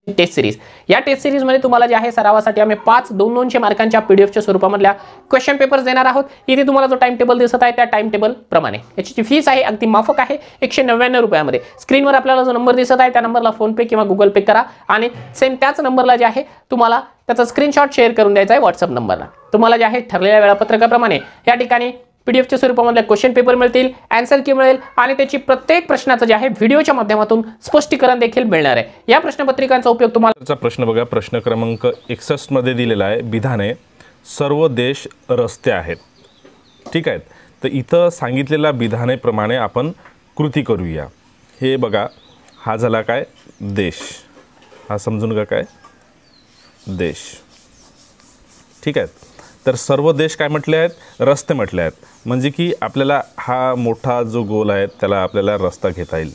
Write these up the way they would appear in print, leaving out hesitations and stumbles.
Taste series. या taste सिरीजमध्ये तुम्हाला जे आहे सरावासाठी आम्ही 5 200 मार्कांच्या पीडीएफच्या स्वरूपामधल्या क्वेश्चन पेपर्स देणार आहोत। इथे तुम्हाला जो टाइम टेबल दिसत आहे त्या टाइम टेबल प्रमाणे याची जी फीस आहे अगदी माफक आहे 199 रुपयामध्ये। स्क्रीनवर आपल्याला जो नंबर दिसत आहे त्या नंबरला फोन पे किंवा गुगल पे करा आणि सेम त्याच नंबरला जे आहे तुम्हाला त्याचा स्क्रीनशॉट शेअर करून द्यायचा आहे व्हॉट्सअप नंबरला। तुम्हाला जे आहे ठरलेल्या वेळापत्रकाप्रमाणे या ठिकाणी पीडीएफच्या स्वरूपामध्ये क्वेश्चन पेपर मिळतील, आन्सर की मिळेल आणि त्याची प्रत्येक प्रश्नाचं जे आहे व्हिडिओच्या माध्यमातून स्पष्टीकरण देखील मिळणार आहे। या प्रश्नपत्रिकांचा उपयोग तुम्हाला प्रश्न बघा, प्रश्न क्रमांक 61 मध्ये दिलेला आहे। विधाने सर्व देश रस्ते आहेत। ठीक आहे, तर इथं सांगितलेल्या विधानेप्रमाणे आपण कृती करूया। हे बघा, हा झाला काय देश, हा समजून का काय देश। ठीक आहे, तर सर्व देश काय म्हटले आहेत, रस्ते म्हटले आहेत, म्हणजे की आपल्याला हा मोठा जो गोल आहे त्याला आपल्याला रस्ता घेता येईल,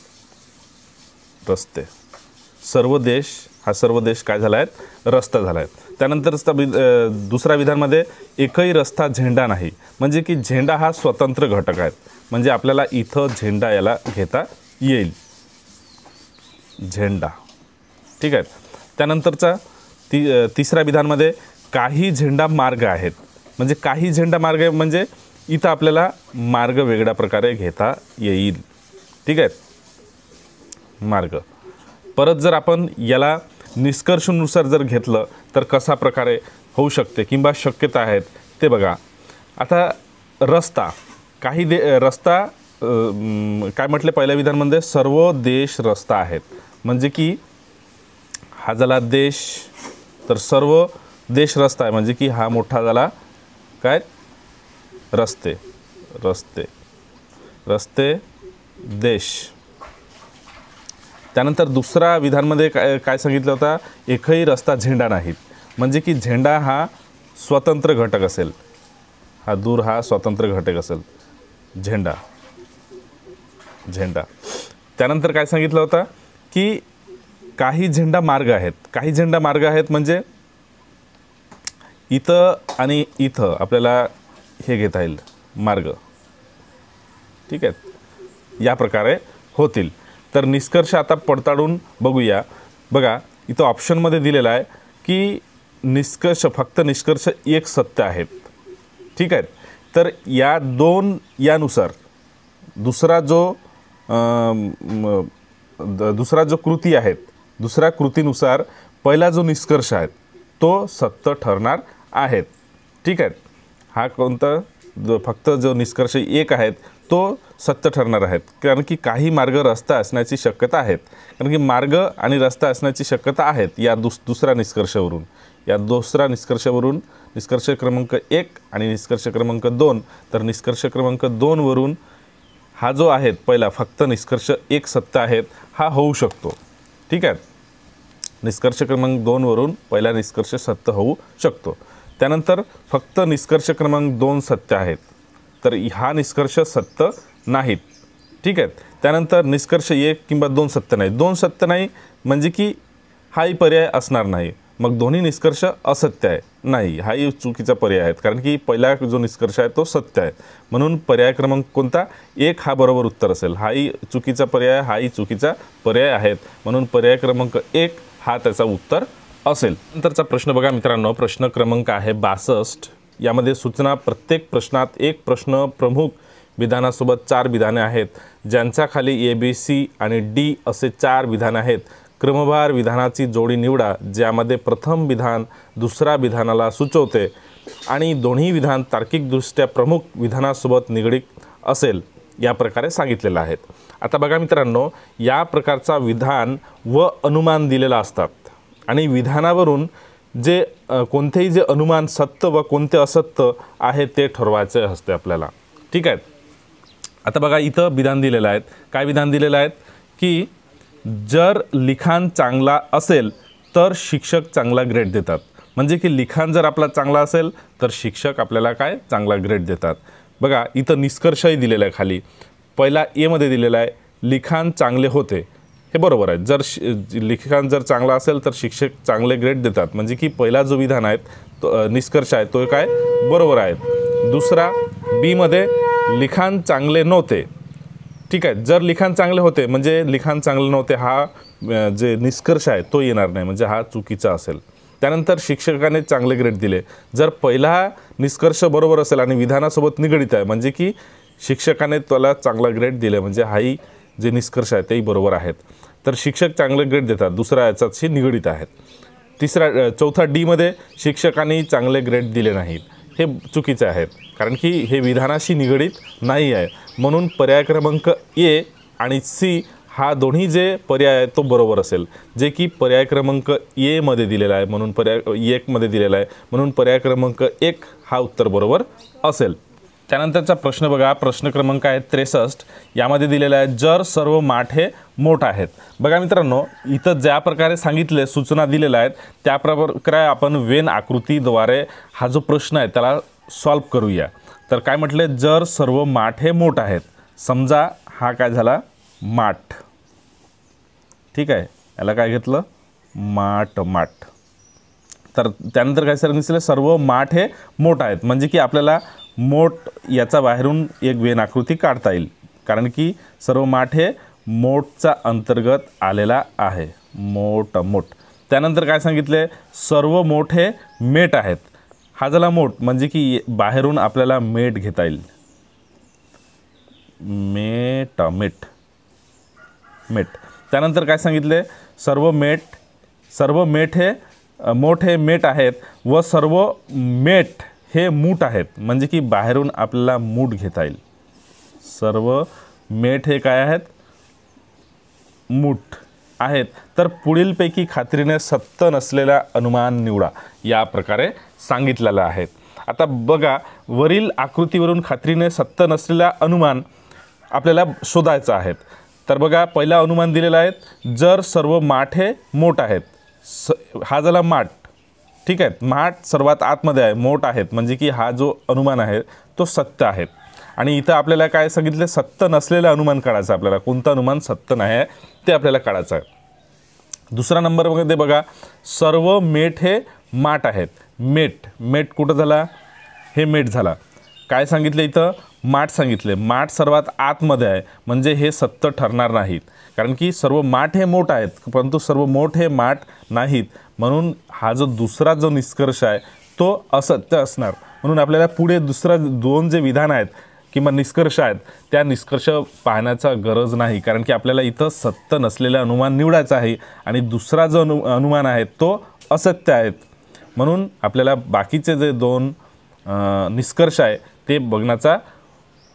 रस्ते। सर्व देश, हा सर्व देश काय झाला आहे, रस्ता झाला आहे। त्यानंतर दुसरा विधानमध्ये एकही रस्ता झेंडा नाही, म्हणजे की झेंडा हा स्वतंत्र घटक आहे, म्हणजे आपल्याला इथं झेंडा याला घेता येईल, झेंडा। ठीक आहे, त्यानंतरचा तिसऱ्या विधानमध्ये काही झेंडा मार्ग आहेत, म्हणजे काही झेंडा मार्ग आहे म्हणजे इथं आपल्याला मार्ग वेगळ्या प्रकारे घेता येईल। ठीक आहे, मार्ग। परत जर आपण याला निष्कर्षानुसार जर घेतलं तर कशा प्रकारे होऊ शकते किंवा शक्यता आहेत ते बघा। आता रस्ता, काही रस्ता काय म्हटले पहिल्या विधानमध्ये, सर्व देश रस्ता आहेत, म्हणजे की हा झाला देश, तर सर्व देश रस्ता आहे, म्हणजे की हा मोठा झाला काय रस्ते, रस्ते, रस्ते देश। त्यानंतर दुसरा विधानमध्ये काय सांगितलं होता, एकही रस्ता झेंडा नाहीत, म्हणजे की झेंडा हा स्वतंत्र घटक असेल, हा दूर हा स्वतंत्र घटक असेल, झेंडा, झेंडा। त्यानंतर काय सांगितलं होतं की काही झेंडा मार्ग आहेत, काही झेंडा मार्ग आहेत म्हणजे इथं आणि इथं आपल्याला हे घेता येईल मार्ग। ठीक आहे, या प्रकारे होतील। तर निष्कर्ष आता पडताळून बघूया। बघा, इथं ऑप्शनमध्ये दिलेला आहे की निष्कर्ष, फक्त निष्कर्ष एक सत्य आहेत। ठीक आहे, तर या दोन यानुसार दुसरा जो कृती आहेत, दुसऱ्या कृतीनुसार पहिला जो निष्कर्ष आहे तो सत्य ठरणार आहेत। ठीक आहे, हा कोणता फक्त जो निष्कर्ष एक आहेत तो सत्य ठरणार आहेत, कारण की काही मार्ग रस्ता असण्याची शक्यता आहेत, कारण की मार्ग आणि रस्ता असण्याची शक्यता आहेत या दुसऱ्या निष्कर्षावरून, या दुसऱ्या निष्कर्षावरून, निष्कर्ष क्रमांक 1 आणि निष्कर्ष क्रमांक 2। तर निष्कर्ष क्रमांक 2 वरून हा जो आहे पहिला फक्त निष्कर्ष एक सत्य आहेत हा होऊ शकतो। ठीक आहे, निष्कर्ष क्रमांक 2 वरून पहिला निष्कर्ष सत्य होऊ शकतो। त्यानंतर फक्त निष्कर्ष क्रमांक 2 सत्य आहेत, तर हा निष्कर्ष सत्य नाहीत। ठीक आहे, त्यानंतर निष्कर्ष 1 किंवा 2 सत्य नाही, 2 सत्य नाही म्हणजे की हाही पर्याय असणार नाही, मग दोन्ही निष्कर्ष असत्य आहे नाही, हाही चुकीचा पर्याय आहेत, कारण की पहिला जो निष्कर्ष आहे तो सत्य आहे, म्हणून पर्याय क्रमांक कोणता 1 हा बरोबर उत्तर असेल, हाही चुकीचा पर्याय, हाही चुकीचा पर्याय आहेत, म्हणून पर्याय क्रमांक 1 हा त्याचा उत्तर असेल। नंतरचा प्रश्न बघा मित्रांनो, प्रश्न क्रमांक आहे 62। यामध्ये सूचना, प्रत्येक प्रश्नात एक प्रश्न प्रमुख विधानासोबत 4 विधाने आहेत, ज्यांच्या खाली ABC आणि D असे 4 विधान आहेत। क्रमवार विधानाची जोडी निवडा, ज्यामध्ये प्रथम विधान दुसऱ्या विधानाला सुचवते आणि दोन्ही विधान तार्किकदृष्ट्या प्रमुख विधानासोबत निगडीत असेल, या प्रकारे सांगितलेलं आहे। आता बघा मित्रांनो, या प्रकारचा विधान व अनुमान दिलेला असतात आणि विधानावरून जे कोणतेही जे अनुमान सत्य व कोणते असत्य आहे ते ठरवायचे असते आपल्याला। ठीक आहे, आता बघा इथं विधान दिलेलं आहे, काय विधान दिलेलं आहे की जर लिखाण चांगला असेल तर शिक्षक चांगला ग्रेड देतात, म्हणजे की लिखाण जर आपला चांगला असेल तर शिक्षक आपल्याला काय चांगला ग्रेड देतात। बघा इथं निष्कर्षही दिलेला आहे खाली, पहिला ए मध्ये दिलेला आहे लिखाण चांगले होते, हे बरोबर आहे, जर लिखाण जर चांगला असेल तर शिक्षक चांगले ग्रेड देतात, म्हणजे की पहिला जो विधान आहे तो निष्कर्ष आहे तो काय बरोबर आहे। दुसरा बी मध्ये लिखाण चांगले नव्हते, ठीक आहे, जर लिखाण चांगले होते म्हणजे लिखाण चांगले नव्हते हा जे निष्कर्ष आहे तो येणार नाही, म्हणजे हा चुकीचा असेल. त्यानंतर शिक्षकाने चांगले ग्रेड दिले. जर पहिला निष्कर्ष बरोबर असेल आणि विधानासोबत निगडित आहे, म्हणजे की शिक्षकाने त्याला चांगला ग्रेड दिले, म्हणजे हाही जे निष्कर्ष आहे तेही बरोबर आहेत. तर शिक्षक चांगले ग्रेड देतात, दुसरा याच्याशी निगडित आहेत. चौथा डी शिक्षकांनी चांगले ग्रेड दिले नाहीत, हे चुकीचे आहेत, कारण की हे विधानाशी निगडित नाही आहे. म्हणून पर्याय क्रमांक ए आणि सी हा दोन्ही जे पर्याय आहे तो बरोबर असेल, जे की पर्याय क्रमांक ए मध्ये दिलेला आहे, म्हणून पर्याय 1 मध्ये दिलेला आहे, म्हणून पर्याय क्रमांक 1 हा उत्तर बरोबर असेल. त्यानंतरचा प्रश्न बघा, प्रश्न क्रमांक आहे 63. यामध्ये दिलेला आहे जर सर्व माठ हे मोठ आहेत. बघा मित्रांनो, इथं ज्या प्रकारे सांगितले सूचना दिलेल्या आहेत त्या प्रकारे आपण वेन आकृतीद्वारे हा जो प्रश्न आहे त्याला सॉल्व करूया. तर काय म्हटले, जर सर्व माठ हे मोठ आहेत. समजा हा काय झाला, माठ. ठीक आहे, याला काय घेतलं, माठ. तर त्यानंतर काय सांगितलं, सर्व माठ हे मोठ आहेत, म्हणजे की आपल्याला मोठ याचा बाहेरून एक वेन आकृती काढता येईल, कारण की सर्व माठ हे मोठचा अंतर्गत आलेला आहे. मोठ. त्यानंतर काय सांगितले, सर्व मोठ हे मेट आहेत. हा झाला मोठ, म्हणजे की बाहेरून आपल्याला मेट घेता येईल. मेट. त्यानंतर काय सांगितले, सर्व मेट हे मोठ हे मेट आहेत व सर्व मेट हे मूठ आहेत, म्हणजे की बाहेरून आपल्याला मूठ घेता येईल. सर्व मेट हे काय आहेत, मूठ आहेत. तर पुढीलपैकी खात्रीने सत्य नसलेला अनुमान निवडा, या प्रकारे सांगितलेलं आहे. आता बघा, वरील आकृतीवरून खात्रीने सत्य नसलेला अनुमान आपल्याला शोधायचा आहे. तर बघा, पहिला अनुमान दिलेला आहे, जर सर्व माठ हे मोठ आहेत. हा झाला माठ. ठीक आहे, माठ सर्वात आतमध्ये आहे, मोठ आहेत, म्हणजे की हा जो अनुमान आहे तो सत्य आहे. आणि इथं आपल्याला काय सांगितलं, सत्य नसलेलं अनुमान काढायचं. आपल्याला कोणतं अनुमान सत्य नाही आहे ते आपल्याला काढायचं आहे. दुसरा नंबरमध्ये बघा, सर्व मेठ हे माठ आहेत. मेठ कुठं झाला, हे मेठ झाला. काय सांगितलं इथं, माठ सांगितले. माठ सर्वात आतमध्ये आहे, म्हणजे हे सत्य ठरणार नाहीत, कारण की सर्व माठ हे मोठ आहेत, परंतु सर्व मोठ हे माठ नाहीत. म्हणून हा जो दुसरा जो निष्कर्ष आहे तो असत्य असणार. म्हणून आपल्याला पुढे दुसरा 2 जे विधान आहेत किंवा निष्कर्ष आहेत त्या निष्कर्ष पाहण्याचा गरज नाही, कारण की आपल्याला इथं सत्य नसलेलं अनुमान निवडायचं आहे आणि दुसरा जो अनुमान आहे तो असत्य आहेत. म्हणून आपल्याला बाकीचे जे 2 निष्कर्ष आहे ते बघण्याचा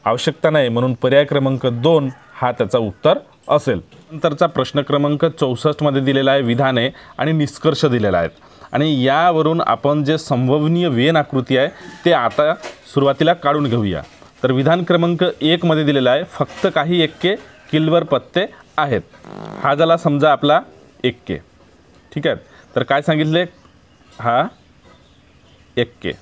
आवश्यकता नाही. म्हणून पर्याय क्रमांक 2 हा त्याचा उत्तर असेल. नंतरचा प्रश्न क्रमांक 64 मध्ये दिलेला आहे, विधाने आणि निष्कर्ष दिलेला आहेत. आणि यावरून आपण जे संभवनीय वेन आकृती आहे ते आता सुरुवातीला काढून घेऊया. तर विधान क्रमांक 1 मध्ये दिलेला आहे, फक्त काही एक्के किलवर पत्ते आहेत. हा झाला समजा आपला एक्के. ठीक आहे, तर काय सांगितले, हा एक्के.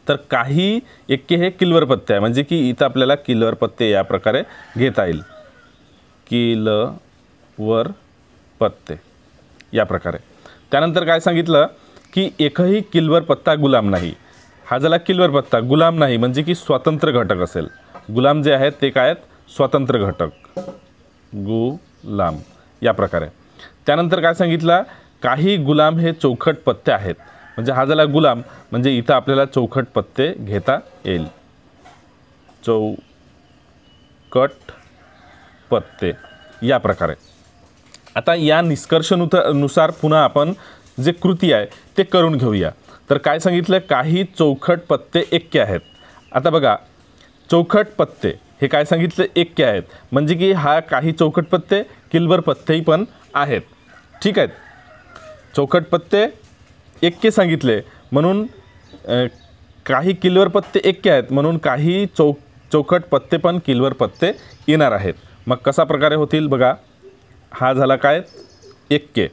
तर काही एक्के हे किलवर पत्ते आहे, म्हणजे की इथं आपल्याला किलवर पत्ते या प्रकारे घेता येईल. किलवर पत्ते या प्रकारे. त्यानंतर काय सांगितलं की एकही किलवर पत्ता गुलाम नाही. हा झाला किलवर पत्ता, गुलाम नाही, म्हणजे की स्वतंत्र घटक असेल. गुलाम जे आहेत ते काय आहेत, स्वतंत्र घटक. गुलाम या प्रकारे. त्यानंतर काय सांगितलं, काही गुलाम हे चौखट पत्ते आहेत. म्हणजे हा झाला गुलाम, म्हणजे इथं आपल्याला चौखट पत्ते घेता येईल. चौकट पत्ते या प्रकारे. आता या निष्कर्षानुसार पुन्हा आपण जे कृती आहे ते करून घेऊया. तर काय सांगितलं, काही चौखट पत्ते एक्के आहेत. आता बघा, चौखट पत्ते हे काय सांगितलं, एक्के आहेत, म्हणजे की हा काही चौखट पत्ते किलवर पत्तेही पण आहेत. ठीक आहेत, चौखट पत्ते एक्के सांगितले, म्हणून काही किलवर पत्ते एक्के आहेत, म्हणून काही चौखट पत्ते पण किलवर पत्ते येणार आहेत. मग कसा प्रकारे होतील बघा, हा झाला काय, एक्के.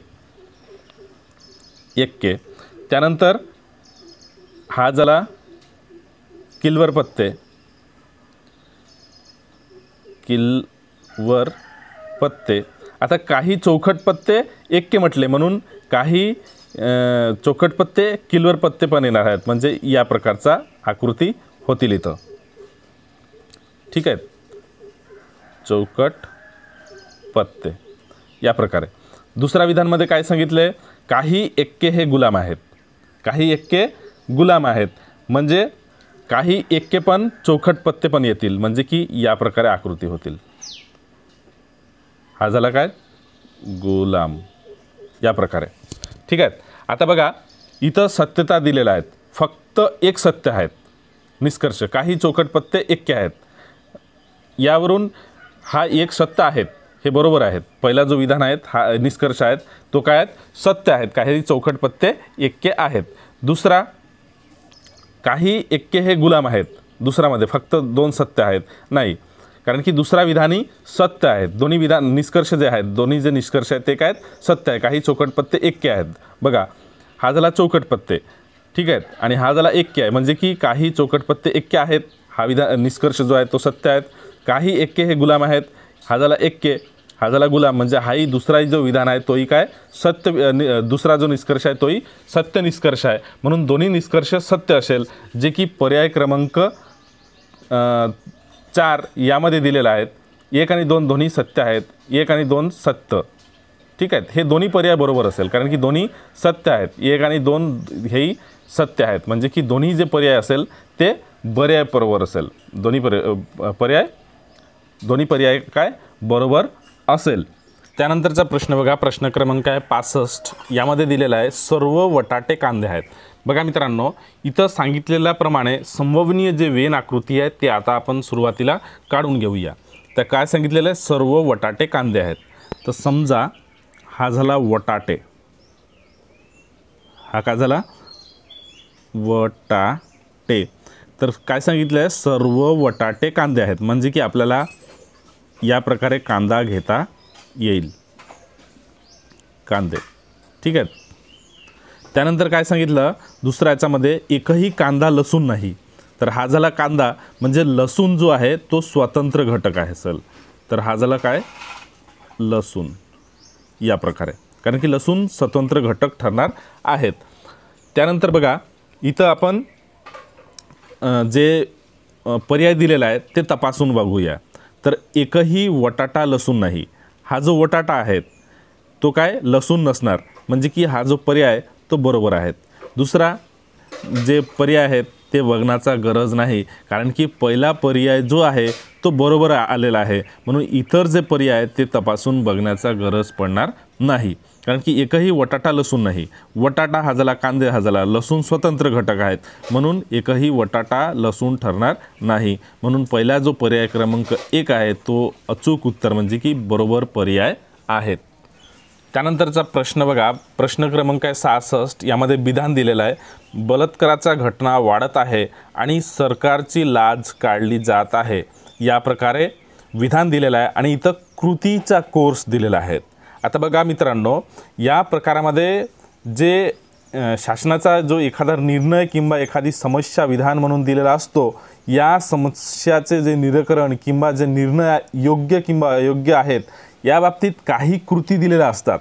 त्यानंतर हा झाला किलवर पत्ते. आता काही चौखट पत्ते एक्के म्हटले, म्हणून काही चौखट पत्ते किलवर पत्ते पण येणार आहेत, म्हणजे या प्रकारचा आकृती होतील इथं. ठीक आहे, चौकट पत्ते या प्रकारे. दुसरा विधानमध्ये काय सांगितले, काही एक्के हे गुलाम आहेत. काही एक्के गुलाम आहेत म्हणजे काही एक्के पण चौखट पत्ते पण येतील, म्हणजे की या प्रकारे आकृती होतील. हा झाला काय, गुलाम, या प्रकारे. ठीक आहे. आता बघा इथं सत्यता दिलेल्या आहेत, फक्त एक सत्य आहेत. निष्कर्ष काही चौखट पत्ते एक्के आहेत, यावरून हा एक सत्य आहेत, हे बरोबर आहेत. पहिला जो विधान आहेत हा निष्कर्ष आहेत तो काय आहेत, सत्य आहेत. काही चौखट पत्ते एक्के आहेत. दुसरा काही एक्के हे गुलाम आहेत, दुसरामध्ये फक्त दोन सत्य आहेत नाही, कारण की दुसरा विधानी सत्य आहेत. दोन्ही विधान निष्कर्ष जे आहेत, दोन्ही जे निष्कर्ष आहेत ते काय आहेत, सत्य आहे. काही चौखट पत्ते एक्के आहेत. बघा हा झाला चौखट पत्ते, ठीक आहेत, आणि हा झाला एक्के आहे, म्हणजे की काही चौखट पत्ते एक्के आहेत. हा विधान निष्कर्ष जो आहे तो सत्य आहेत. काही एक्के हे गुलाम आहेत, हा झाला एक्के, हा झाला गुलाम, म्हणजे हाही दुसरा जो विधान आहे तोही काय सत्य, दुसरा जो निष्कर्ष आहे तोही सत्य निष्कर्ष आहे. म्हणून दोन्ही निष्कर्ष सत्य असेल, जे की पर्याय क्रमांक 4 यामध्ये दिलेला आहेत. 1 आणि 2 दोन्ही सत्य आहेत, 1 आणि 2 सत्य. ठीक आहेत, हे दोन्ही पर्याय बरोबर असेल, कारण की दोन्ही सत्य आहेत. 1 आणि 2 हेही सत्य आहेत, म्हणजे की दोन्ही जे पर्याय असेल ते पर्याय बरोबर असेल. दोन्ही पर्याय काय बरोबर असेल. त्यानंतरचा प्रश्न बघा, प्रश्न क्रमांक आहे 65. यामध्ये दिलेला आहे सर्व वटाटे कांदे आहेत. बघा मित्रांनो, इथं सांगितलेल्याप्रमाणे संभवनीय जे वेन आकृती आहे ते आता आपण सुरुवातीला काढून घेऊया. तर काय सांगितलेलं आहे, सर्व वटाटे कांदे आहेत. तर समजा हा झाला वटाटे, हा काय झाला वटाटे. तर काय सांगितलं आहे, सर्व वटाटे कांदे आहेत, म्हणजे की आपल्याला या प्रकारे कांदा घेता येईल, कांदे. ठीक आहे. त्यानंतर काय सांगितलं, दुसऱ्या याच्यामध्ये एकही कांदा लसूण नाही. तर हा झाला कांदा, म्हणजे लसूण जो आहे तो स्वतंत्र घटक आहे सर. तर हा झाला काय, लसूण, या प्रकारे, कारण की लसूण स्वतंत्र घटक ठरणार आहेत. त्यानंतर बघा इथं आपण जे पर्याय दिलेला आहे ते तपासून बघूया. तर एकही वटाटा लसूण नाही. हा जो वटाटा आहे तो काय लसूण नसणार, म्हणजे की हा जो पर्याय तो बरोबर आहे. दुसरा जे पर्याय आहेत ते बघण्याचा गरज नाही, कारण की पहिला पर्याय जो आहे तो बरोबर आलेला आहे, म्हणून इतर जे पर्याय आहेत ते तपासून बघण्याचा गरज पडणार नाही, कारण की एकही वटाटा लसूण नाही. वटाटा हा झाला, कांदे हा झाला, लसूण स्वतंत्र घटक आहेत, म्हणून एकही वटाटा लसूण ठरणार नाही. म्हणून पहिला जो पर्याय क्रमांक 1 आहे तो अचूक उत्तर, म्हणजे की बरोबर पर्याय आहेत. त्यानंतरचा प्रश्न बघा, प्रश्न क्रमांक आहे 66. यामध्ये विधान दिलेलं आहे, बलात्काराच्या घटना वाढत आहे आणि सरकारची लाज काढली जात आहे. या प्रकारे विधान दिलेलं आहे आणि इथं कृतीचा कोर्स दिलेला आहे. आता बघा मित्रांनो, या प्रकारामध्ये जे शासनाचा जो एखादा निर्णय किंवा एखादी समस्या विधान म्हणून दिलेला असतो, या समस्याचे जे निराकरण किंवा जे निर्णय योग्य किंवा अयोग्य आहेत या बाबतीत काही कृती दिलेल्या असतात.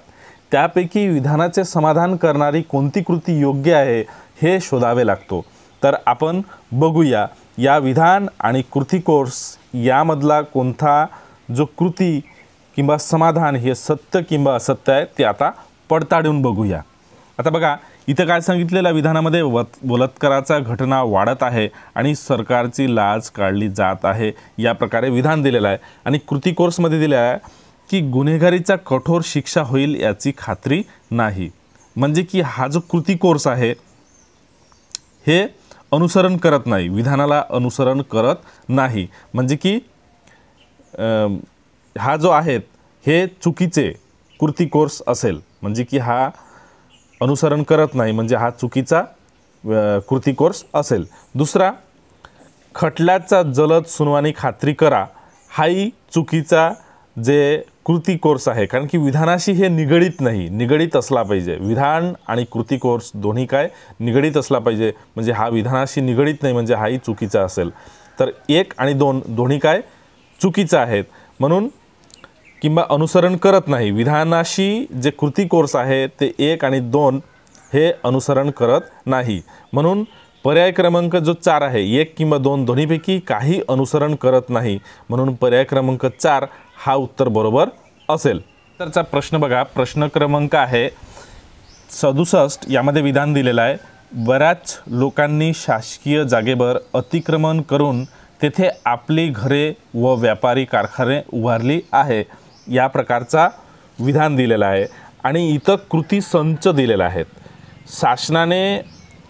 त्यापैकी विधानाचे समाधान करणारी कोणती कृती योग्य आहे हे शोधावे लागतो. तर आपण बघूया या विधान आणि कृती कोर्स यामधला कोणता जो कृती किंवा समाधान हे सत्य किंवा असत्य आहे ते आता पडताळून बघूया. आता बघा इथं काय सांगितलेलं विधानामध्ये, बलात्काराचा घटना वाढत आहे आणि सरकारची लाज काढली जात आहे. या प्रकारे विधान दिलेलं आहे. आणि कृती कोर्समध्ये दिलेलं आहे की गुन्हेगारीचा कठोर शिक्षा होईल याची खात्री नाही, म्हणजे की हा जो कृती कोर्स आहे हे अनुसरण करत नाही, विधानाला अनुसरण करत नाही, म्हणजे की हा जो आहे हे चुकीचे कृती कोर्स असेल, म्हणजे की हा अनुसरण करत नाही, म्हणजे हा चुकीचा कृती कोर्स असेल. दुसरा, खटल्याचा जलद सुनावणी खात्री करा, हाही चुकीचा जे कृती कोर्स आहे, कारण की विधानाशी हे निगडीत नाही, निगडीत असला पाहिजे. विधान आणि कृती कोर्स दोन्ही काय निगडीत असला पाहिजे, म्हणजे हा विधानाशी निगडीत नाही, म्हणजे हाही चुकीचा असेल. तर 1 आणि 2 दोन्ही काय चुकीचं आहेत, म्हणून किंवा अनुसरण करत नाही. विधानाशी जे कृती कोर्स आहे ते 1 आणि 2 हे अनुसरण करत नाही, म्हणून पर्याय क्रमांक जो 4 आहे, 1 किंवा 2 दोन्हीपैकी काही अनुसरण करत नाही, म्हणून पर्याय क्रमांक 4 हा उत्तर बरोबर असेल. तरचा प्रश्न बघा, प्रश्न क्रमांक आहे 67. यामध्ये विधान दिलेलं आहे, बऱ्याच लोकांनी शासकीय जागेवर अतिक्रमण करून तेथे आपली घरे व व्यापारी कारखाने उभारली आहे. या प्रकारचा विधान दिलेला आहे आणि इथं कृती संच दिलेला आहेत. शासनाने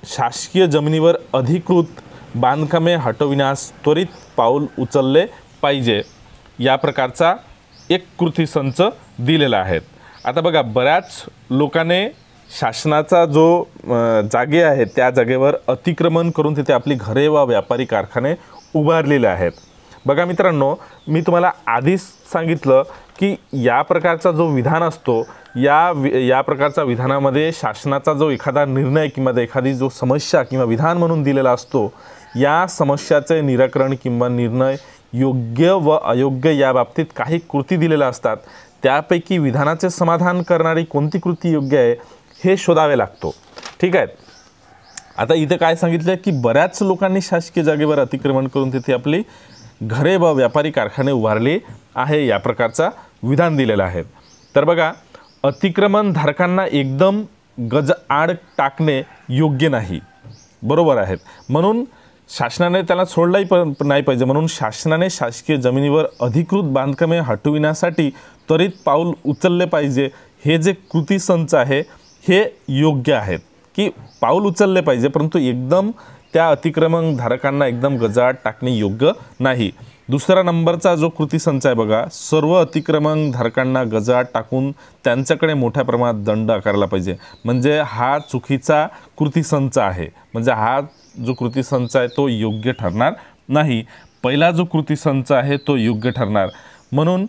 शासकीय जमिनीवर अधिकृत बांधकामे हटविण्यास त्वरित पाऊल उचलले पाहिजे. या प्रकारचा एक कृती संच दिलेला आहे. आता बघा, बऱ्याच लोकांनी शासनाचा जो जागे आहे त्या जागेवर अतिक्रमण करून तिथे आपली घरे व व्यापारी कारखाने उभारलेले आहेत. बघा मित्रांनो, मी तुम्हाला आधीच सांगितलं की या प्रकारचा जो विधान असतो, या प्रकारचा विधानामध्ये शासनाचा जो एखादा निर्णय किंवा एखादी जो समस्या किंवा विधान म्हणून दिलेला असतो, या समस्याचे निराकरण किंवा निर्णय योग्य व अयोग्य या बाबतीत काही कृती दिलेल्या असतात. त्यापैकी विधानाचे समाधान करणारी कोणती कृती योग्य आहे हे शोधावे लागतो. ठीक आहे. आता इथे काय सांगितलं की बऱ्याच लोकांनी शासकीय जागेवर अतिक्रमण करून तिथे आपली घरे व व्यापारी कारखाने उभारले आहे. या प्रकारचा विधान दिलेलं आहे. तर बघा, अतिक्रमण धारकांना एकदम गजआड टाकणे योग्य नाही, बरोबर आहेत. म्हणून शासनाने त्याला सोडलाही नाही पाहिजे. म्हणून शासनाने शासकीय जमिनीवर अधिकृत बांधकामे हटविण्यासाठी त्वरित पाऊल उचलले पाहिजे. हे जे कृती संच आहे हे योग्य आहेत की पाऊल उचलले पाहिजे, परंतु एकदम त्या अतिक्रमण धारकांना एकदम गजाआड टाकणे योग्य नाही. दुसरा नंबरचा जो कृती संच आहे बघा, सर्व अतिक्रमण धारकांना गजाआड टाकून त्यांच्याकडे मोठ्या प्रमाणात दंड आकारला पाहिजे. म्हणजे हा चुकीचा कृती संच आहे. म्हणजे हा जो कृती संच आहे तो योग्य ठरणार नाही. पहिला जो कृती संच आहे तो योग्य ठरणार. म्हणून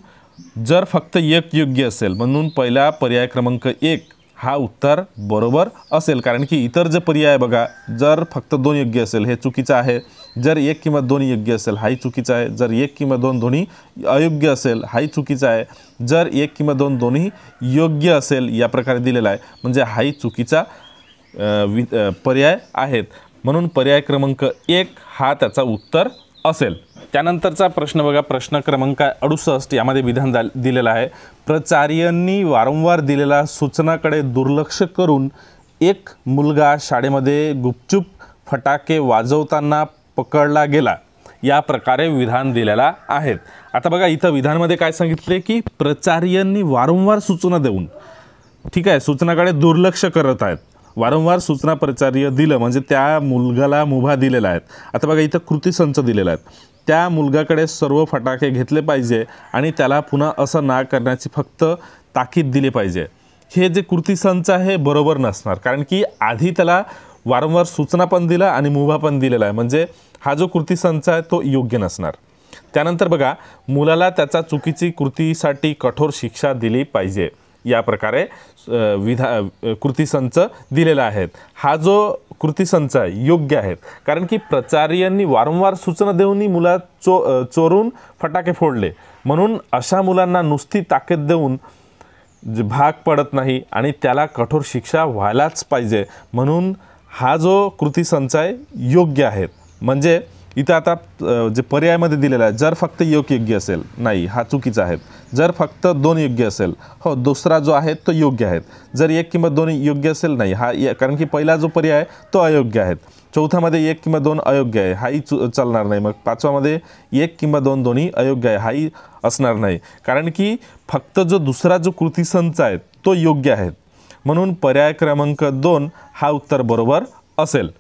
जर फक्त एक योग्य असेल, म्हणून पहिला पर्याय क्रमांक 1 हा उत्तर बरोबर असेल. कारण की इतर जे पर्याय आहे बघा, जर फक्त 2 योग्य असेल हे चुकीचं आहे. जर 1 किंवा 2 योग्य असेल हाही चुकीचं आहे. जर 1 किंवा 2 दोन्ही अयोग्य असेल हाही चुकीचं आहे. जर 1 किंवा 2 दोन्ही योग्य असेल या प्रकारे दिलेला आहे, म्हणजे हाही चुकीचा पर्याय आहेत. म्हणून पर्याय क्रमांक 1 हा त्याचा उत्तर असेल. त्यानंतरचा प्रश्न बघा, प्रश्न क्रमांक 68. यामध्ये विधान दिलेलं आहे, प्राचार्यांनी वारंवार दिलेल्या सूचनाकडे दुर्लक्ष करून एक मुलगा शाळेमध्ये गुपचूप फटाके वाजवताना पकडला गेला. या प्रकारे विधान दिलेला आहे. आता बघा, इथं विधानमध्ये काय सांगितले की प्राचार्यांनी वारंवार सूचना देऊन, ठीक आहे, सूचनाकडे दुर्लक्ष करत आहेत. वारंवार सूचना प्राचार्य दिलं म्हणजे त्या मुलगाला मुभा दिलेला आहे. आता बघा, इथं कृती संच दिलेला आहे. त्या मुलगाकडे सर्व फटाके घेतले पाहिजे आणि त्याला पुन्हा असं ना करण्याची फक्त ताकीद दिली पाहिजे. हे जे कृती संच आहे बरोबर नसणार, कारण की आधी त्याला वारंवार सूचना पण दिला आणि मुभा पण दिलेला आहे. म्हणजे हा जो कृती संच आहे तो योग्य नसणार. त्यानंतर बघा, मुलाला त्याचा चुकीची कृतीसाठी कठोर शिक्षा दिली पाहिजे. या प्रकारे कृती संच दिलेला आहेत. हा जो कृती संच आहे योग्य आहेत, कारण की प्राचार्यांनी वारंवार सूचना देऊनही मुला चोरून फटाके फोडले. म्हणून अशा मुलांना नुसती ताकीद देऊन भाग पडत नाही आणि त्याला कठोर शिक्षा व्हायलाच पाहिजे. म्हणून हा जो कृती संच आहे योग्य आहेत. म्हणजे इथं आता जे पर्यायामध्ये दिलेला आहे, जर फक्त एक योग्य असेल, नाही हा चुकीचा आहे. जर फक्त 2 योग्य असेल, हो दुसरा जो आहे तो योग्य आहे. जर 1 किंवा 2 योग्य असेल, नाही हा, कारण की पहिला जो पर्याय आहे तो अयोग्य आहे. चौथ्यामध्ये 1 किंवा 2 अयोग्य आहे, हाही चालणार नाही. मग पाचवामध्ये 1 किंवा 2 दोन्ही अयोग्य आहे, हाही असणार नाही. कारण की फक्त जो दुसरा जो कृती संच आहे तो योग्य आहे. म्हणून पर्याय क्रमांक 2 हा उत्तर बरोबर असेल.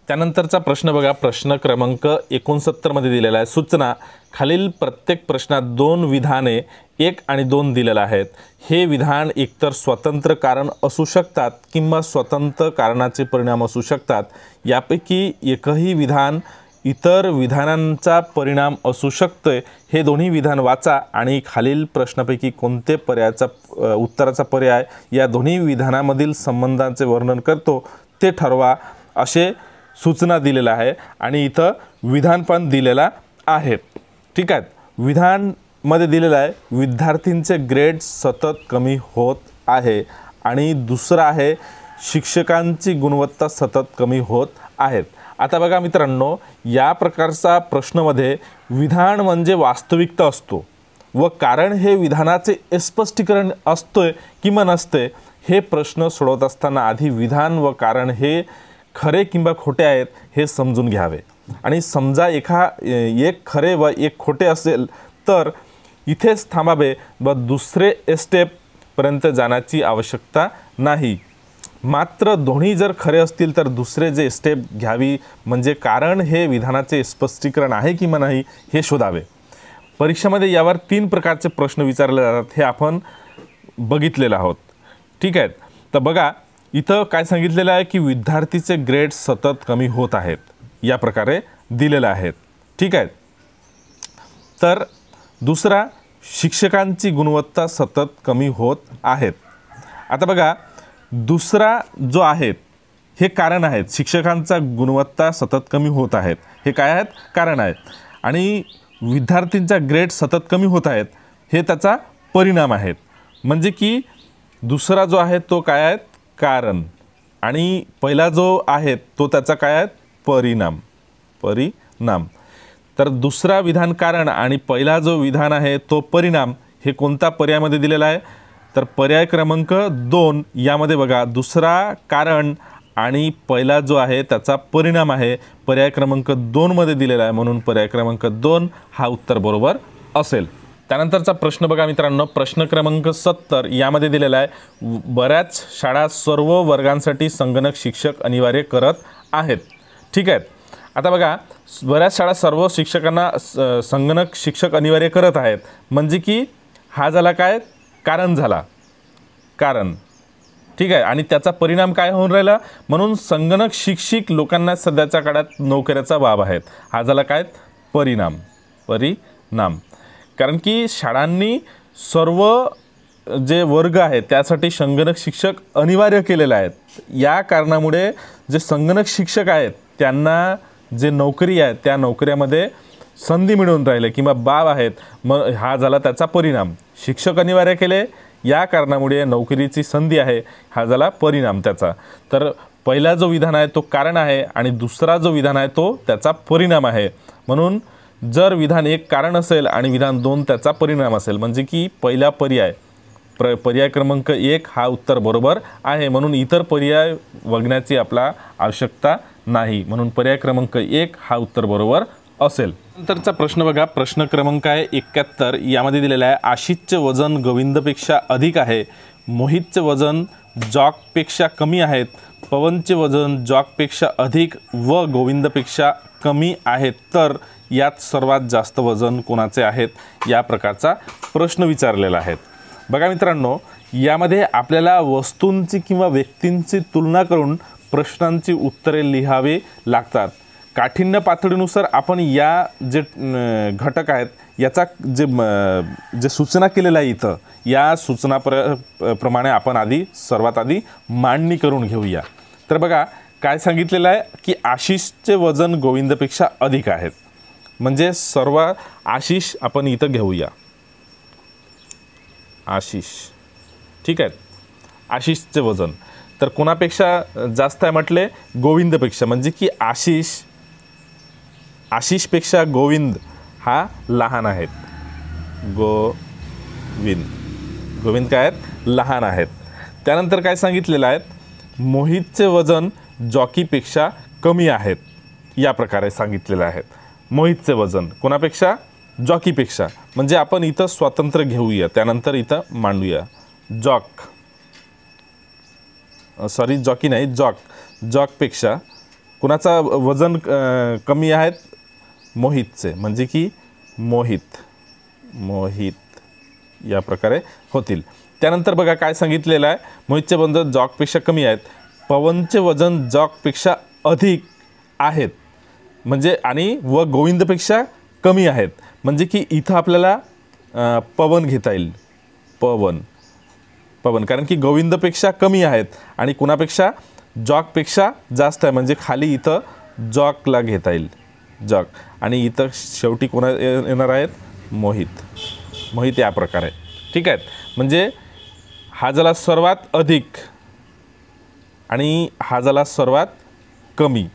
त्यानंतरचा प्रश्न बघा, प्रश्न क्रमांक 69 मध्ये दिलेला आहे, सूचना खालील प्रत्येक प्रश्नात 2 विधाने 1 आणि 2 दिलेले आहेत. हे विधान एकतर स्वतंत्र कारण असू शकतात किंवा स्वतंत्र कारणाचे परिणाम असू शकतात. यापैकी एकही विधान इतर विधानांचा परिणाम असू शकते. हे दोन्ही विधान वाचा आणि खालील प्रश्नापैकी कोणते पर्यायाचा उत्तराचा पर्याय या दोन्ही विधानामधील संबंधांचे वर्णन करतो ते ठरवा. असे सूचना दिलेला आहे आणि इथं विधान पण दिलेला आहे. ठीक आहे. विधानमध्ये दिलेलं आहे, विद्यार्थ्यांचे ग्रेड सतत कमी होत आहे आणि दुसरं आहे शिक्षकांची गुणवत्ता सतत कमी होत आहेत. आता बघा मित्रांनो, या प्रकारचा प्रश्नामध्ये विधान म्हणजे वास्तविकता असतो. व कारण हे विधानाचे स्पष्टीकरण असतोय किंवा नसते हे प्रश्न सोडवत असताना आधी विधान व कारण हे खरे किंवा खोटे आहेत हे समजून घ्यावे। आणि समजा एक खरे व एक खोटे असेल तर इथेच थांबावे व दुसरे स्टेपपर्यंत जाण्याची आवश्यकता नाही। मात्र दोन्ही जर खरे असतील तर दुसरे जे स्टेप घ्यावी म्हणजे कारण हे विधानाचे स्पष्टीकरण आहे किंवा नाही हे शोधावे। परीक्षेमध्ये यावर 3 प्रकारचे प्रश्न विचारले जातात हे आपण बघितलेलं आहोत। ठीक आहे, तर बघा इथं काय सांगितलेलं आहे की विद्यार्थीचे ग्रेड सतत कमी होत आहेत या प्रकारे दिलेलं आहेत। ठीक आहे, तर दुसरा शिक्षकांची गुणवत्ता सतत कमी होत आहेत। आता बघा दुसरा जो आहेत हे कारण आहेत, शिक्षकांचा गुणवत्ता सतत कमी होत आहेत हे काय आहेत, कारण आहेत। आणि विद्यार्थ्यांचा ग्रेड सतत कमी होत आहेत हे त्याचा परिणाम आहेत। म्हणजे की दुसरा जो आहे तो काय आहे, कारण, आणि पहिला जो आहे तो त्याचा काय आहे, परिणाम। तर दुसरा विधान कारण आणि पहिला जो विधान आहे तो परिणाम हे कोणत्या पर्यायामध्ये दिलेला आहे, तर पर्याय क्रमांक 2 यामध्ये बघा दुसरा कारण आणि पहिला जो आहे त्याचा परिणाम आहे पर्याय क्रमांक 2 मध्ये दिलेला आहे, म्हणून पर्याय क्रमांक 2 हा उत्तर बरोबर असेल। त्यानंतरचा प्रश्न बघा मित्रांनो, प्रश्न क्रमांक 70 यामध्ये दिलेला आहे बऱ्याच शाळा सर्व वर्गांसाठी संगणक शिक्षक अनिवार्य करत आहेत। ठीक आहे, आता बघा बऱ्याच शाळा सर्व शिक्षकांना संगणक शिक्षक अनिवार्य करत आहेत म्हणजे की हा झाला काय, कारण झाला, कारण। ठीक आहे, आणि त्याचा परिणाम काय होऊन राहिला, म्हणून संगणक शिक्षक लोकांना सध्याच्या काळात नोकऱ्याचा अभाव आहेत, हा झाला काय, परिणाम। कारण की शाळांनी सर्व जे वर्ग आहेत त्यासाठी संगणक शिक्षक अनिवार्य केलेले आहेत। या कारणामुळे जे संगणक शिक्षक आहेत त्यांना जे नोकरी आहे त्या नोकऱ्यामध्ये संधी मिळून राहिले किंवा बाब आहेत, मग हा झाला त्याचा परिणाम। शिक्षक अनिवार्य केले या कारणामुळे नोकरीची संधी आहे, हा झाला परिणाम त्याचा। तर पहिला जो विधान आहे तो कारण आहे आणि दुसरा जो विधान आहे तो त्याचा परिणाम आहे। म्हणून जर विधान 1 कारण असेल आणि विधान 2 त्याचा परिणाम असेल म्हणजे की पहिला पर्याय क्रमांक 1 हा उत्तर बरोबर आहे, म्हणून इतर पर्याय बघण्याची आपला आवश्यकता नाही, म्हणून पर्याय क्रमांक 1 हा उत्तर बरोबर असेल। नंतरचा प्रश्न बघा, प्रश्न क्रमांक आहे 71 यामध्ये दिलेला आहे आशिषचे वजन गोविंदपेक्षा अधिक आहे, मोहितचे वजन जॉकपेक्षा कमी आहेत, पवनचे वजन जॉकपेक्षा अधिक व गोविंदपेक्षा कमी आहेत, तर यात सर्वात जास्त वजन कोणाचे आहेत, या प्रकारचा प्रश्न विचारलेला आहे। बघा मित्रांनो, यामध्ये आपल्याला वस्तूंची किंवा व्यक्तींची तुलना करून प्रश्नांची उत्तरे लिहावे लागतात। काठिण्य पातळीनुसार आपण या जे घटक आहेत याचा जे सूचना केलेला आहे इथं या सूचना प्रमाणे आपण सर्वात आधी मांडणी करून घेऊया। तर बघा काय सांगितलेलं आहे की आशिषचे वजन गोविंदपेक्षा अधिक आहेत, म्हणजे सर्व आशिष आपण इथं घेऊया, आशिष। ठीक आहे, आशिषचे वजन तर कोणापेक्षा जास्त आहे म्हटले, गोविंदपेक्षा, म्हणजे की आशिषपेक्षा गोविंद हा लहान आहेत, गोविंद काय आहेत, लहान आहेत। त्यानंतर काय सांगितलेलं आहे, मोहितचे वजन जॉकीपेक्षा कमी आहेत, या प्रकारे सांगितलेलं आहे। मोहितचे वजन कोणापेक्षा, जॉकीपेक्षा, म्हणजे आपण इथं स्वातंत्र्य घेऊया त्यानंतर इथं मांडूया। जॉकी नाही, जॉकपेक्षा कुणाचा वजन कमी आहेत, मोहितचे, म्हणजे की मोहित या प्रकारे होतील। त्यानंतर बघा काय सांगितलेलं आहे, मोहितचे वजन जॉकपेक्षा कमी आहेत, पवनचे वजन जॉकपेक्षा अधिक आहेत, म्हणजे आणि व गोविंदपेक्षा कमी आहेत, म्हणजे की इथं आपल्याला पवन घेता येईल, पवन, कारण की गोविंदपेक्षा कमी आहेत आणि कुणापेक्षा, जॉकपेक्षा जास्त आहे, म्हणजे खाली इथं जॉकला घेता येईल, जॉक, आणि इथं शेवटी कोणा येणार आहेत, मोहित या प्रकारे। ठीक आहे, म्हणजे हा झाला सर्वात अधिक आणि हा झाला सर्वात कमी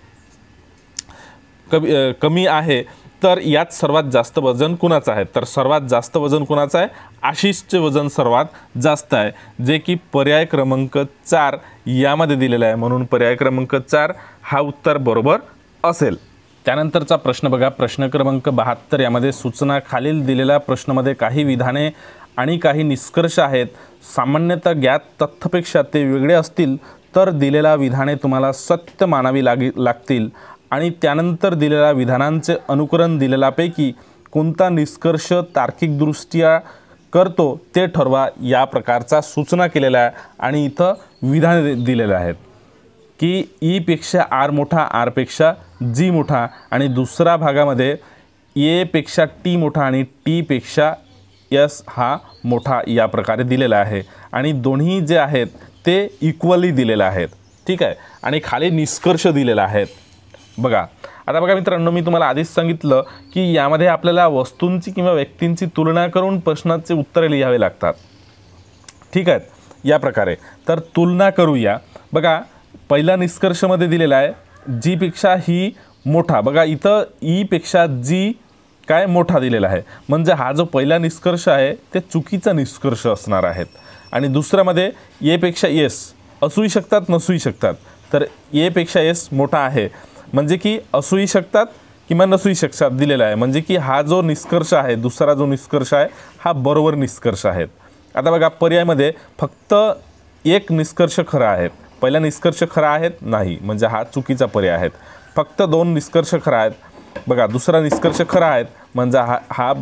आहे तर यात सर्वात जास्त वजन कुणाचं आहे? तर सर्वात जास्त वजन कुणाचं आहे? आशिषचे वजन सर्वात जास्त आहे, जे की पर्याय क्रमांक 4 यामध्ये दिलेलं आहे. म्हणून पर्याय क्रमांक 4 हा उत्तर बरोबर असेल. त्यानंतरचा प्रश्न बघा, प्रश्न क्रमांक 72 यामध्ये सूचना खालील दिलेल्या प्रश्नामध्ये काही विधाने आणि काही निष्कर्ष आहेत. सामान्यतः ज्ञात तथ्यापेक्षा ते वेगळे असतील तर दिलेल्या विधाने तुम्हाला सत्य मानावी लागतील आणि त्यानंतर दिलेल्या विधानांचे अनुकरण दिलेल्यापैकी कोणता निष्कर्ष तार्किकदृष्ट्या करतो ते ठरवा. या प्रकारचा सूचना केलेल्या आहे आणि इथं विधान दिलेले आहेत की ई पेक्षा आर मोठा, आर पेक्षा जी मोठा, आणि दुसऱ्या भागामध्ये ए पेक्षा टी मोठा आणि टी पेक्षा एस हा मोठा या प्रकारे दिलेला आहे. आणि दोन्ही जे आहेत ते इक्वली दिलेले आहेत. ठीक आहे. आणि खाली निष्कर्ष दिलेला आहेत. बघा आता बघा मित्रांनो, मी तुम्हाला आधीच सांगितलं की यामध्ये आपल्याला वस्तूंची किंवा व्यक्तींची तुलना करून प्रश्नाचे उत्तरे लिहावे लागतात. ठीक आहे. या प्रकारे तर तुलना करूया. बघा पहिला निष्कर्षमध्ये दिलेला आहे जी पेक्षा ही मोठा. बघा इथं ई पेक्षा जी काय मोठा दिलेला आहे, म्हणजे हा जो पहिला निष्कर्ष आहे ते चुकीचा निष्कर्ष असणार आहेत. आणि दुसऱ्यामध्ये ए पेक्षा एस असूही शकतात नसूही शकतात. तर ए पेक्षा एस मोठा आहे म्हणजे की असूही शकतात किंवा नसूही शकतात दिलेला आहे, म्हणजे की हा जो निष्कर्ष आहे, दुसरा जो निष्कर्ष आहे हा बरोबर निष्कर्ष आहेत. आता बघा पर्यायमध्ये फक्त एक निष्कर्ष खरा आहे. पहिला निष्कर्ष खरा आहेत नाही, म्हणजे हा चुकीचा पर्याय आहेत. फक्त 2 निष्कर्ष खरा आहेत. बघा दुसरा निष्कर्ष खरा आहेत म्हणजे हा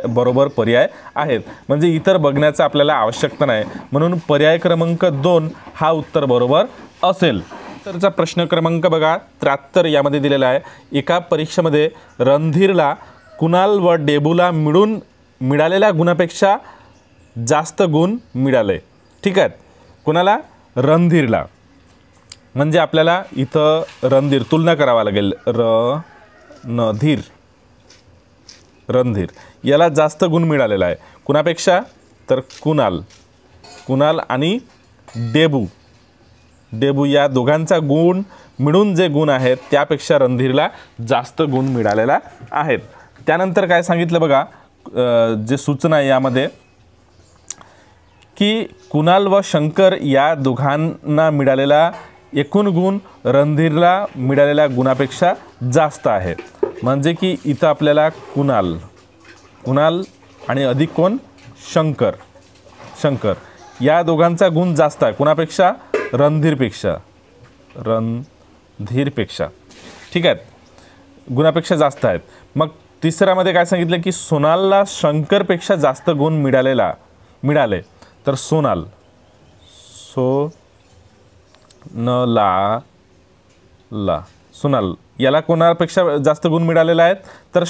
बरोबर पर्याय आहेत. म्हणजे इतर बघण्याचं आपल्याला आवश्यकता नाही. म्हणून पर्याय क्रमांक 2 हा उत्तर बरोबर असेल. तरचा प्रश्न क्रमांक बघा 73 यामध्ये दिलेला आहे. एका परीक्षेमध्ये रणधीरला कुणाल व डेबूला मिळून मिळालेल्या गुणापेक्षा जास्त गुण मिळाले. ठीक आहे. कुणाला? रणधीरला. म्हणजे आपल्याला इथं रणधीर तुलना करावा लागेल. रणधीर याला जास्त गुण मिळालेला आहे. कुणापेक्षा? तर कुणाल आणि डेबू या दोघांचा गुण मिळून जे गुण आहेत त्यापेक्षा रणधीरला जास्त गुण मिळालेला आहेत. त्यानंतर काय सांगितलं बघा, जे सूचना आहे यामध्ये की कुणाल व शंकर या दोघांना मिळालेला एकूण गुण रणधीरला मिळालेल्या गुणापेक्षा जास्त आहेत. म्हणजे की इथं आपल्याला कुणाल आणि अधिक कोण? शंकर या दोघांचा गुण जास्त आहे. कुणापेक्षा? रणधीरपेक्षा. ठीक आहे. गुणापेक्षा जास्त आहेत. मग तिसऱ्यामध्ये काय सांगितलं की सोनालला शंकरपेक्षा जास्त गुण मिळाले. तर सोनाल याला कोणापेक्षा जास्त गुण मिळालेले आहेत? तर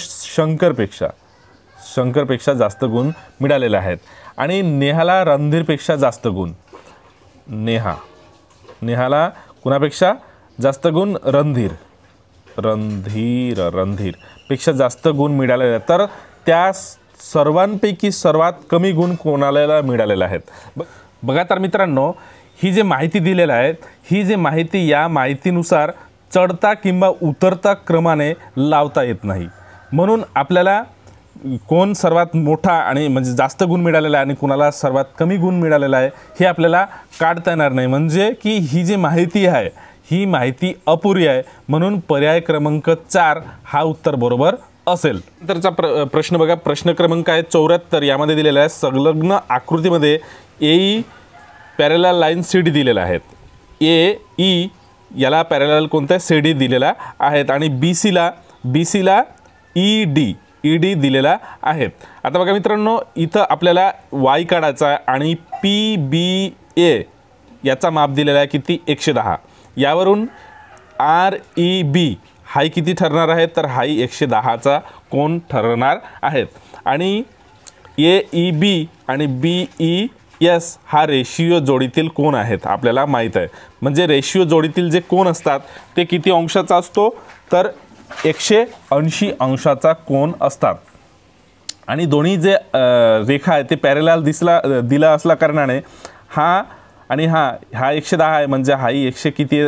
शंकरपेक्षा जास्त गुण मिळालेले आहेत. आणि नेहाला रणधीरपेक्षा जास्त गुण. नेहाला कुणापेक्षा जास्त गुण? रणधीर पेक्षा जास्त गुण मिळालेले आहेत. तर त्या सर्वांपैकी सर्वात कमी गुण कोणाला मिळालेले आहेत? बघा तर मित्रांनो, ही जी माहिती दिलेली आहे, ही जी माहिती या माहितीनुसार चढता किंवा उतरता क्रमाने लावता येत नाही. म्हणून आपल्याला कोण सर्वात मोठा आणि म्हणजे जास्त गुण मिळालेला आहे आणि कोणाला सर्वात कमी गुण मिळालेला आहे हे आपल्याला काढता येणार नाही. म्हणजे की ही जी माहिती आहे ही माहिती अपुरी आहे. म्हणून पर्याय क्रमांक 4 हा उत्तर बरोबर असेल. नंतरचा प्रश्न बघा, प्रश्न क्रमांक आहे 74 यामध्ये दिलेला आहे. संलग्न आकृतीमध्ये ए पॅरलल लाईन CD दिलेल्या आहेत. ई याला पॅरलल कोणत्या CD दिलेला आहेत आणि BCला ED दिलेला आहेत. आता बघा मित्रांनो, इथं आपल्याला Y काढायचा आहे आणि PBA याचा माप दिलेला आहे किती? 110. यावरून REB हाही किती ठरणार आहे? तर हाही 110चा कोण ठरणार आहेत. आणि AEB आणि BES हा रेशियो जोडीतील कोण आहेत आपल्याला माहीत आहे. म्हणजे रेशियो जोडीतील जे कोण असतात ते किती अंशाचा असतो? तर 180 अंशाचा कोण असतात. आणि दोन्ही जे रेखा आहे ते पॅरलल दिला असल्या कारणाने हा आणि हा 110 आहे, म्हणजे हाही 100 किती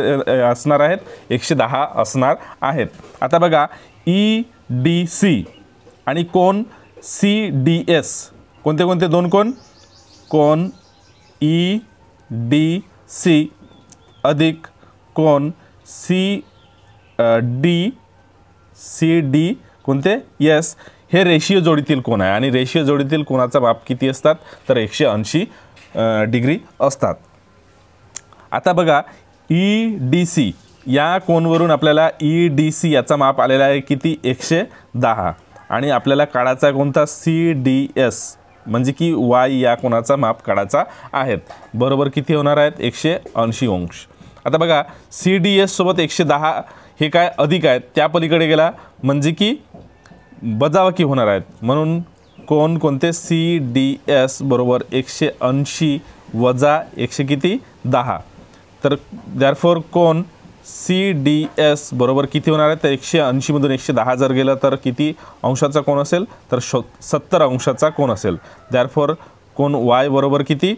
असणार आहेत? 110 असणार आहेत. आता बघा डी सी आणि कोन सी डी एस. कोणते कोणते दोन कोन? कोन ई डी सी अधिक कोन सी डी कोणते एस. हे रेषीय जोडीतील कोन आहे आणि रेषीय जोडीतील कोनाचा माप किती असतात? तर 180 डिग्री असतात. आता बघा ई डी सी या कोनवरून आपल्याला ई डी सी याचा माप आलेला आहे किती? 110. आणि आपल्याला काढायचा कोणता? सी डी एस म्हणजे की वाय या कोनाचा माप काढायचा आहेत. बरोबर किती होणार आहेत? 180 अंश. आता बघा सी डी एस सोबत 110 हे काय अधिक आहेत, त्या पलीकडे गेला म्हणजे की वजाबाकी होणार आहेत. म्हणून कोण कोणते? सी डी एस बरोबर 180 वजा 100 किती? 10. तर दॅरफॉर कोण सी डी एस बरोबर किती होणार आहे? तर 180 मधून 110 जर गेलं तर किती अंशाचा कोन असेल? तर 70 अंशाचा कोन असेल. दॅरफॉर कोन वाय बरोबर किती?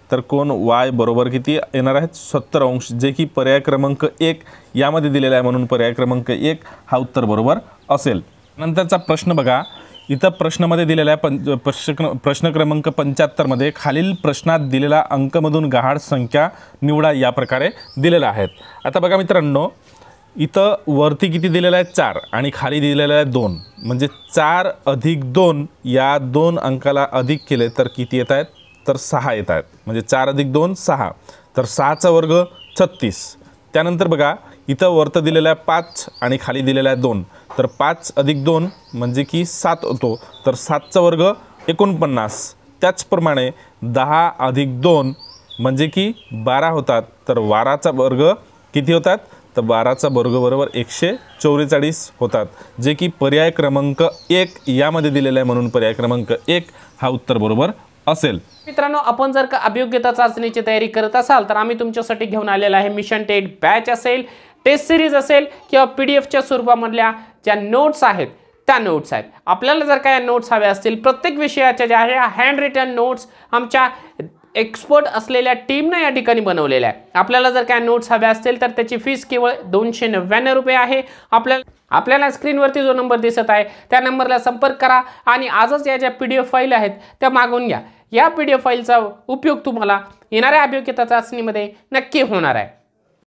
तर कोन वाय बरोबर किती येणार आहेत? 70 अंश, जे की पर्याय क्रमांक 1 यामध्ये दिलेला आहे. म्हणून पर्याय क्रमांक 1 हा उत्तर बरोबर असेल. नंतरचा प्रश्न बघा. इथं प्रश्नामध्ये दिलेला आहे प्रश्न क्रमांक 75 मध्ये खालील प्रश्नात दिलेला अंकमधून गहाळ संख्या निवडा या प्रकारे दिलेला आहेत. आता बघा मित्रांनो, इथं वरती किती दिलेला आहे? 4 आणि खाली दिलेला आहे 2. म्हणजे 4 अधिक 2 या 2 अंकाला अधिक केले तर किती येत आहेत? तर 6 येत आहेत. म्हणजे 4 अधिक 2 6. तर 6चा वर्ग 36. त्यानंतर बघा इथं वरतं दिलेलं आहे 5 आणि खाली दिलेला आहे 2. तर 5 अधिक 2 म्हणजे की 7 होतो. तर 7चा वर्ग 49. त्याचप्रमाणे 10 अधिक 2 म्हणजे की 12 होतात. तर 12चा वर्ग किती होतात? तर 12चा वर्ग बरोबर 144 होतात, जे की पर्याय क्रमांक 1 यामध्ये दिलेलं आहे. म्हणून पर्याय क्रमांक 1 हा उत्तर बरोबर असेल. मित्रांनो, आपण जर का अभियोग्यता चाचणीची तयारी करत असाल तर आम्ही तुमच्यासाठी घेऊन आलेला आहे मिशन टेट बॅच असेल, टेस्ट सिरीज असेल किंवा PDF स्वरूपामधल्या ज्या नोट्स आहेत त्या नोट्स आहेत. आपल्याला जर का या नोट्स हव्या असतील प्रत्येक विषयाच्या ज्या आहे हँड रिटन नोट्स आमच्या एक्सपर्ट असलेल्या टीमनं या ठिकाणी बनवलेल्या आहे. आपल्याला जर काय नोट्स हव्या असतील तर त्याची फीस केवळ 299 रुपये आहे. आपल्याला स्क्रीनवरती जो नंबर दिसत आहे त्या नंबरला संपर्क करा आणि आजच या ज्या PDF फाईल आहेत त्या मागवून घ्या. या PDF फाईलचा उपयोग तुम्हाला येणाऱ्या अभियोग्यता चाचणीमध्ये नक्की होणार आहे.